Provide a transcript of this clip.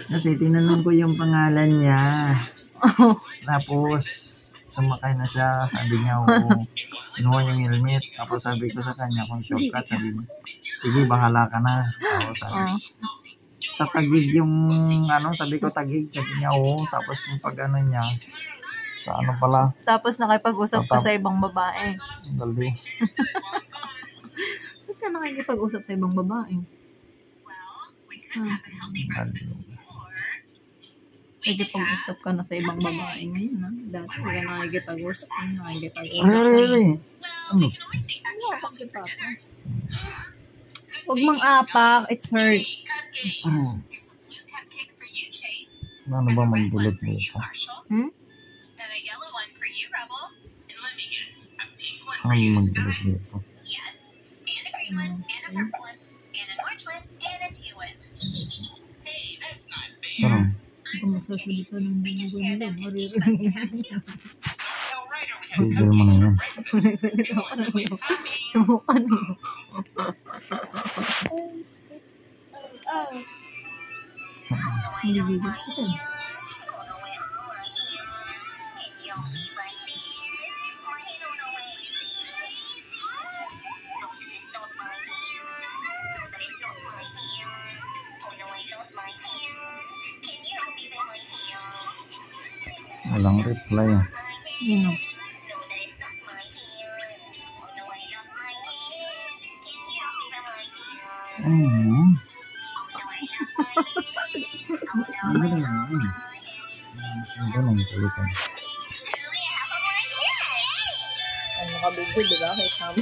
Kasi tinanong ko yung pangalan niya. Tapos, sumakay na siya. Sabi niya, oo. Kinuha yung helmet. Tapos sabi ko sa kanya, kung shortcut, sabi niya, sige, bahala ka na. Tapos sabi, sa Taguig yung, sabi ko Taguig, sabi niya, oo. Tapos yung pag niya, sa pala. Tapos nakipag-usap ka sa ibang babae. Dali. Ba't ka nakikipag-usap sa ibang babae? Nakikipag-usap ka na sa ibang babae ngayon, ha? Dati ka nakikipag-usap. Ano? Huwag mang apak, it's hurt. Ano ba magbulit dito? Ano magbulit dito? Parang Masasalita ng bugo nila. tigil mo na yan. Walang reply. Yun o. Ano ka bigil, diba? Kay Sam.